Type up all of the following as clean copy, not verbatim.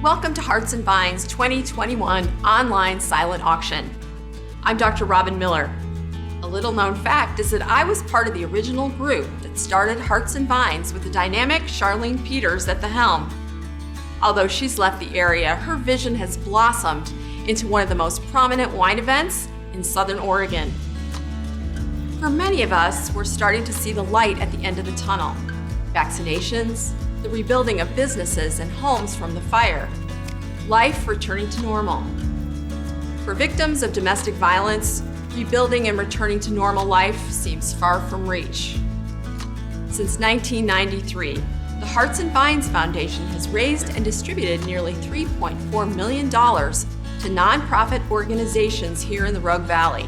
Welcome to Hearts and Vines 2021 online silent auction. I'm Dr. Robin Miller. A little known fact is that I was part of the original group that started Hearts and Vines with the dynamic Charlene Peters at the helm. Although she's left the area, her vision has blossomed into one of the most prominent wine events in Southern Oregon. For many of us, we're starting to see the light at the end of the tunnel. Vaccinations, the rebuilding of businesses and homes from the fire, life returning to normal. For victims of domestic violence, rebuilding and returning to normal life seems far from reach. Since 1993, the Hearts and Vines Foundation has raised and distributed nearly $3.4 million to nonprofit organizations here in the Rogue Valley.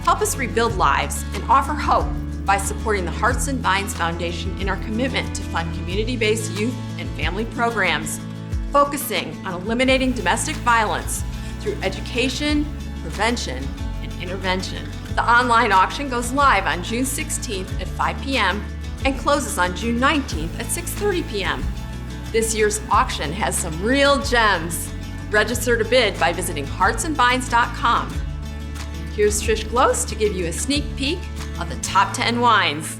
Help us rebuild lives and offer hope by supporting the Hearts and Vines Foundation in our commitment to fund community-based youth and family programs, focusing on eliminating domestic violence through education, prevention, and intervention. The online auction goes live on June 16th at 5 p.m. and closes on June 19th at 6:30 p.m. This year's auction has some real gems. Register to bid by visiting heartsandvines.com. Here's Trish Glose to give you a sneak peek of the top 10 wines.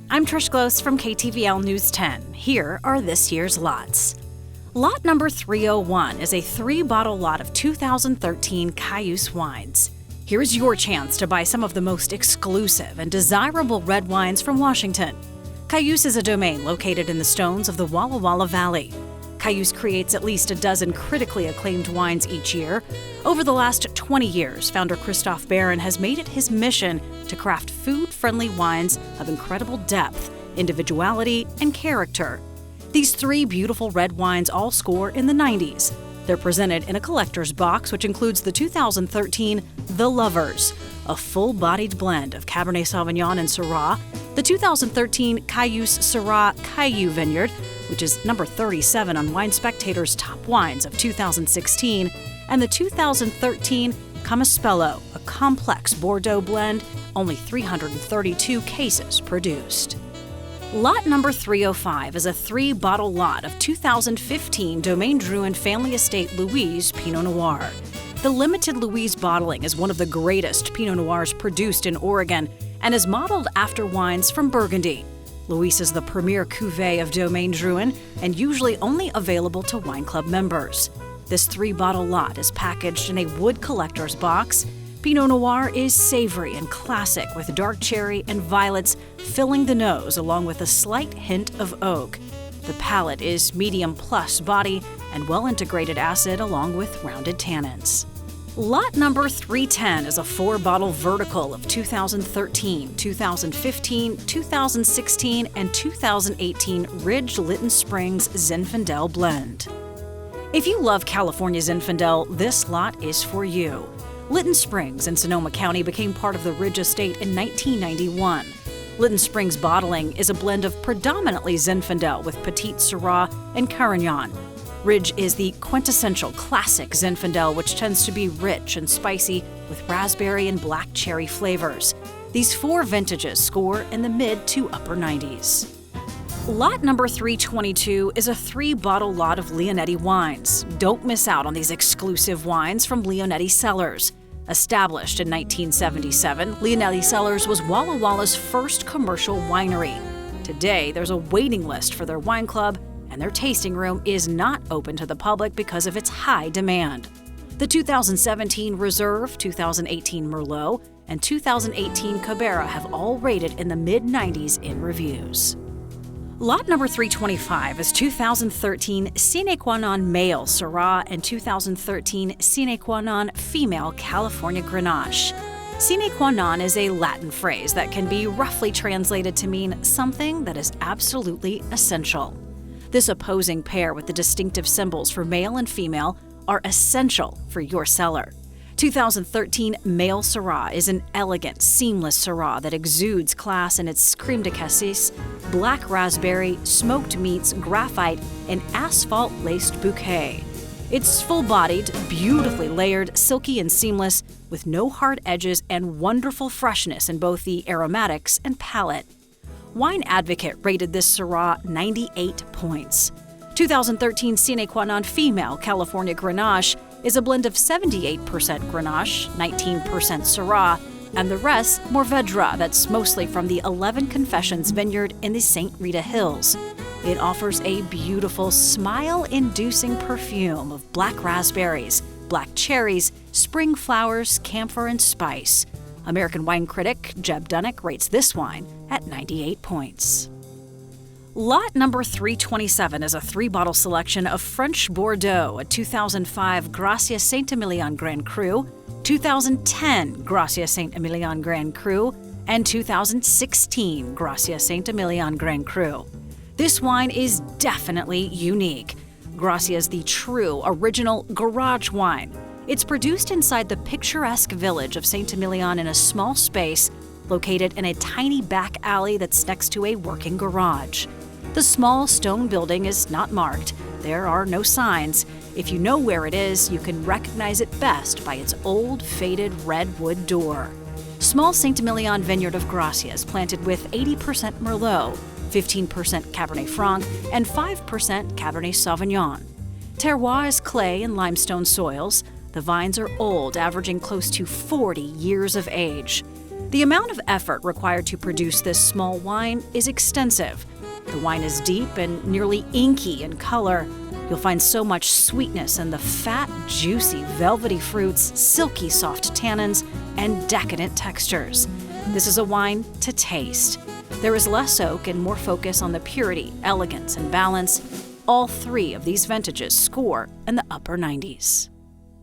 I'm Trish Glose from KTVL News 10. Here are this year's lots. Lot number 301 is a 3-bottle lot of 2013 Cayuse wines. Here's your chance to buy some of the most exclusive and desirable red wines from Washington. Cayuse is a domain located in the stones of the Walla Walla Valley. Cayuse creates at least a dozen critically acclaimed wines each year. Over the last 20 years, founder Christoph Barron has made it his mission to craft food-friendly wines of incredible depth, individuality, and character. These 3 beautiful red wines all score in the 90s. They're presented in a collector's box, which includes the 2013 The Lovers, a full-bodied blend of Cabernet Sauvignon and Syrah, the 2013 Cayuse Syrah Caillou Vineyard, which is number 37 on Wine Spectator's Top Wines of 2016, and the 2013 Camaspello, a complex Bordeaux blend, only 332 cases produced. Lot number 305 is a 3-bottle lot of 2015 Domaine Drouhin Family Estate Louise Pinot Noir. The limited Louise bottling is one of the greatest Pinot Noirs produced in Oregon and is modeled after wines from Burgundy. Louise is the premier cuvée of Domaine Drouhin and usually only available to wine club members. This 3-bottle lot is packaged in a wood collector's box. Pinot Noir is savory and classic with dark cherry and violets filling the nose along with a slight hint of oak. The palate is medium plus body and well-integrated acid along with rounded tannins. Lot number 310 is a 4-bottle vertical of 2013, 2015, 2016, and 2018 Ridge Lytton Springs Zinfandel blend. If you love California Zinfandel, this lot is for you. Lytton Springs in Sonoma County became part of the Ridge Estate in 1991. Lytton Springs bottling is a blend of predominantly Zinfandel with Petite Syrah and Carignan. Ridge is the quintessential classic Zinfandel, which tends to be rich and spicy with raspberry and black cherry flavors. These 4 vintages score in the mid to upper 90s. Lot number 322 is a 3-bottle lot of Leonetti wines. Don't miss out on these exclusive wines from Leonetti Cellars. Established in 1977, Leonetti Cellars was Walla Walla's first commercial winery. Today, there's a waiting list for their wine club, and their tasting room is not open to the public because of its high demand. The 2017 Reserve, 2018 Merlot, and 2018 Cabrera have all rated in the mid-90s in reviews. Lot number 325 is 2013 Sine Qua Non Male Syrah and 2013 Sine Qua Non Female California Grenache. Sine qua non is a Latin phrase that can be roughly translated to mean something that is absolutely essential. This opposing pair with the distinctive symbols for male and female are essential for your cellar. 2013 Male Syrah is an elegant, seamless Syrah that exudes class in its creme de cassis, black raspberry, smoked meats, graphite, and asphalt-laced bouquet. It's full-bodied, beautifully layered, silky and seamless, with no hard edges and wonderful freshness in both the aromatics and palate. Wine Advocate rated this Syrah 98 points. 2013 Sine Qua Non Female California Grenache is a blend of 78% Grenache, 19% Syrah, and the rest Mourvedre that's mostly from the 11 Confessions vineyard in the St. Rita Hills. It offers a beautiful, smile-inducing perfume of black raspberries, black cherries, spring flowers, camphor, and spice. American wine critic Jeb Dunnick rates this wine at 98 points. Lot number 327 is a 3-bottle selection of French Bordeaux, a 2005 Gracia Saint-Emilion Grand Cru, 2010 Gracia Saint-Emilion Grand Cru, and 2016 Gracia Saint-Emilion Grand Cru. This wine is definitely unique. Gracia is the true, original garage wine. It's produced inside the picturesque village of Saint-Emilion in a small space located in a tiny back alley that's next to a working garage. The small stone building is not marked. There are no signs. If you know where it is, you can recognize it best by its old, faded red wood door. Small Saint-Emilion vineyard of Gracia is planted with 80% Merlot, 15% Cabernet Franc, and 5% Cabernet Sauvignon. Terroir is clay and limestone soils. The vines are old, averaging close to 40 years of age. The amount of effort required to produce this small wine is extensive. The wine is deep and nearly inky in color. You'll find so much sweetness in the fat, juicy, velvety fruits, silky, soft tannins, and decadent textures. This is a wine to taste. There is less oak and more focus on the purity, elegance, and balance. All 3 of these vintages score in the upper 90s.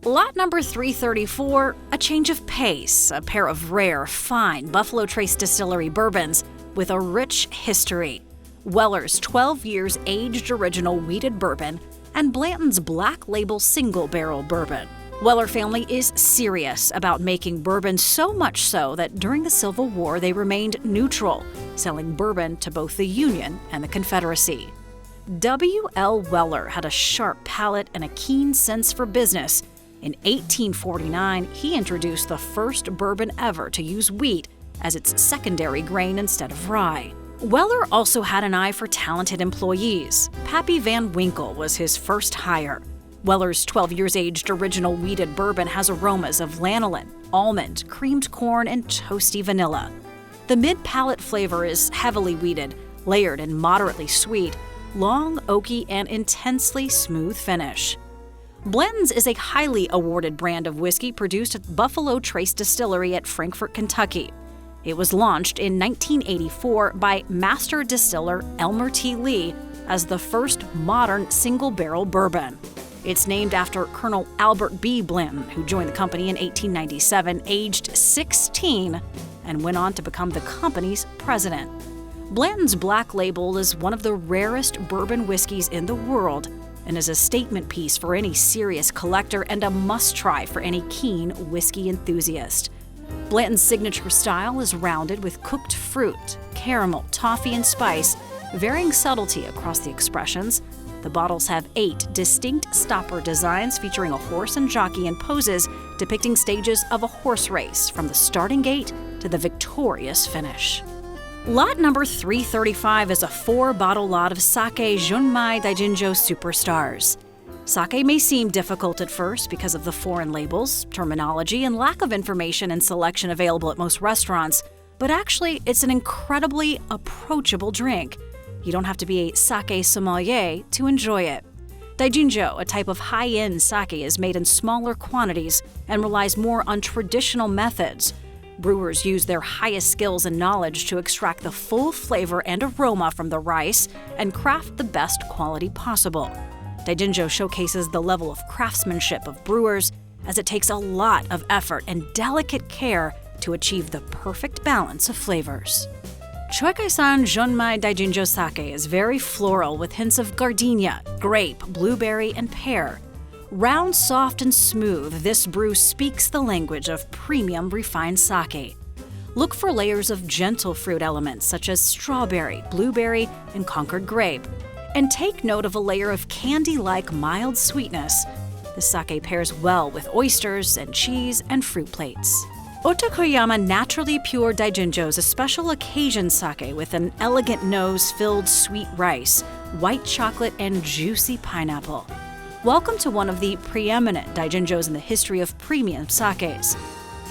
Lot number 334, a change of pace, a pair of rare, fine Buffalo Trace Distillery bourbons with a rich history. Weller's 12 years aged original wheated bourbon and Blanton's Black Label single barrel bourbon. Weller family is serious about making bourbon, so much so that during the Civil War they remained neutral, selling bourbon to both the Union and the Confederacy. W.L. Weller had a sharp palate and a keen sense for business. In 1849, he introduced the first bourbon ever to use wheat as its secondary grain instead of rye. Weller also had an eye for talented employees. Pappy Van Winkle was his first hire. Weller's 12 years aged original wheated bourbon has aromas of lanolin, almond, creamed corn, and toasty vanilla. The mid-palate flavor is heavily wheated, layered and moderately sweet, long, oaky, and intensely smooth finish. Blanton's is a highly awarded brand of whiskey produced at Buffalo Trace Distillery at Frankfort, Kentucky. It was launched in 1984 by master distiller Elmer T. Lee as the first modern single-barrel bourbon. It's named after Colonel Albert B. Blanton, who joined the company in 1897, aged 16, and went on to become the company's president. Blanton's Black Label is one of the rarest bourbon whiskeys in the world and is a statement piece for any serious collector and a must-try for any keen whiskey enthusiast. Blanton's signature style is rounded with cooked fruit, caramel, toffee, and spice, varying subtlety across the expressions. The bottles have 8 distinct stopper designs featuring a horse and jockey in poses depicting stages of a horse race from the starting gate to the victorious finish. Lot number 335 is a 4-bottle lot of Sake Junmai Daijinjo Superstars. Sake may seem difficult at first because of the foreign labels, terminology, and lack of information and selection available at most restaurants, but actually it's an incredibly approachable drink. You don't have to be a sake sommelier to enjoy it. Daijinjo, a type of high-end sake, is made in smaller quantities and relies more on traditional methods. Brewers use their highest skills and knowledge to extract the full flavor and aroma from the rice and craft the best quality possible. Daijinjo showcases the level of craftsmanship of brewers, as it takes a lot of effort and delicate care to achieve the perfect balance of flavors. Choikaisan Junmai Daijinjo Sake is very floral with hints of gardenia, grape, blueberry, and pear. Round, soft, and smooth, this brew speaks the language of premium refined sake. Look for layers of gentle fruit elements such as strawberry, blueberry, and Concord grape. And take note of a layer of candy-like mild sweetness. The sake pairs well with oysters and cheese and fruit plates. Otokoyama Naturally Pure Daijinjo is a special occasion sake with an elegant nose-filled sweet rice, white chocolate, and juicy pineapple. Welcome to one of the preeminent daijinjos in the history of premium sakes.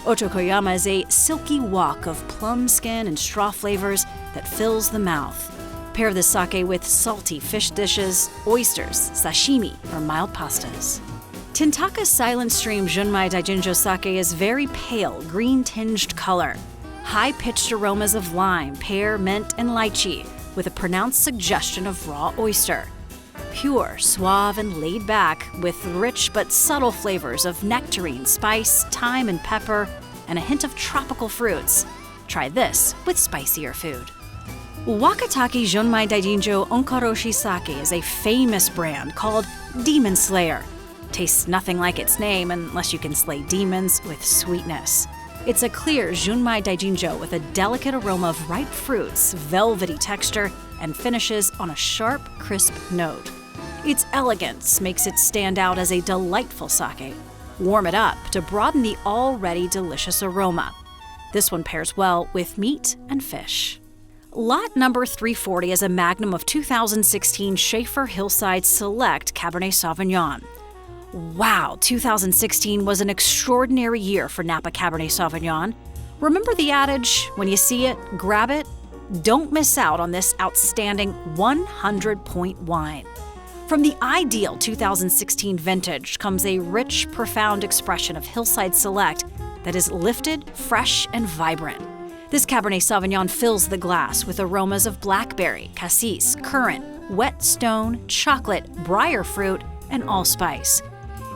Otokoyama is a silky walk of plum skin and straw flavors that fills the mouth. Pair this sake with salty fish dishes, oysters, sashimi, or mild pastas. Tintaka's Silent Stream Junmai Daijinjo sake is very pale, green-tinged color. High-pitched aromas of lime, pear, mint, and lychee, with a pronounced suggestion of raw oyster. Pure, suave, and laid back, with rich but subtle flavors of nectarine, spice, thyme, and pepper, and a hint of tropical fruits. Try this with spicier food. Wakatake Junmai Daijinjo Onkaroshi Sake is a famous brand called Demon Slayer. Tastes nothing like its name unless you can slay demons with sweetness. It's a clear Junmai Daijinjo with a delicate aroma of ripe fruits, velvety texture, and finishes on a sharp, crisp note. Its elegance makes it stand out as a delightful sake. Warm it up to broaden the already delicious aroma. This one pairs well with meat and fish. Lot number 340 is a magnum of 2016 Schaefer Hillside Select Cabernet Sauvignon. Wow, 2016 was an extraordinary year for Napa Cabernet Sauvignon. Remember the adage, when you see it, grab it? Don't miss out on this outstanding 100-point wine. From the ideal 2016 vintage comes a rich, profound expression of Hillside Select that is lifted, fresh, and vibrant. This Cabernet Sauvignon fills the glass with aromas of blackberry, cassis, currant, wet stone, chocolate, briar fruit, and allspice.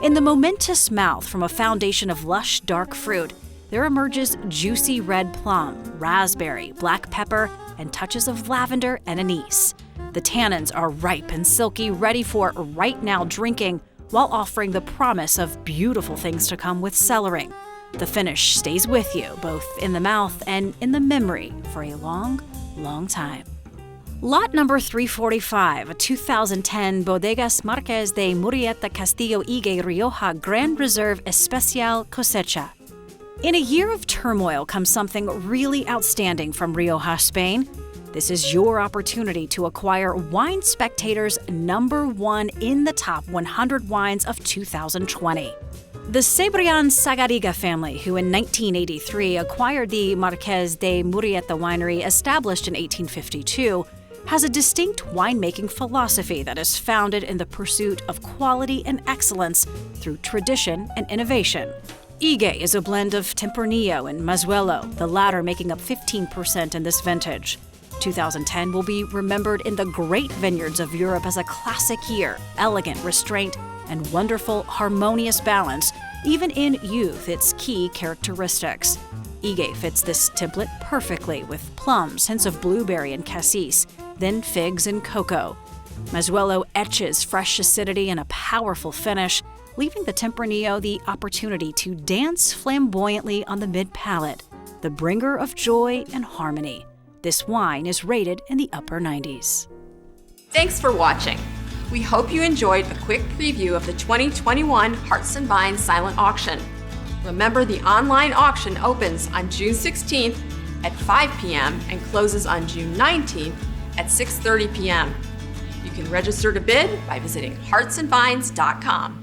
In the momentous mouth from a foundation of lush, dark fruit, there emerges juicy red plum, raspberry, black pepper, and touches of lavender and anise. The tannins are ripe and silky, ready for right-now drinking, while offering the promise of beautiful things to come with cellaring. The finish stays with you, both in the mouth and in the memory, for a long, long time. Lot number 345, a 2010 Bodegas Marqués de Murrieta Castillo Higué Rioja Grand Reserve Especial Cosecha. In a year of turmoil comes something really outstanding from Rioja, Spain. This is your opportunity to acquire Wine Spectator's #1 in the top 100 wines of 2020. The Cebrián Sagariga family, who in 1983 acquired the Marqués de Murrieta winery established in 1852, has a distinct winemaking philosophy that is founded in the pursuit of quality and excellence through tradition and innovation. Higué is a blend of Tempranillo and Mazuelo, the latter making up 15% in this vintage. 2010 will be remembered in the great vineyards of Europe as a classic year, elegant restraint, and wonderful, harmonious balance, even in youth, its key characteristics. Higué fits this template perfectly with plums, hints of blueberry and cassis, then figs and cocoa. Mazuelo etches fresh acidity and a powerful finish, leaving the Tempranillo the opportunity to dance flamboyantly on the mid-palate, the bringer of joy and harmony. This wine is rated in the upper 90s. Thanks for watching. We hope you enjoyed a quick preview of the 2021 Hearts and Vines silent auction. Remember, the online auction opens on June 16th at 5 p.m. and closes on June 19th at 6:30 p.m. You can register to bid by visiting heartsandvines.com.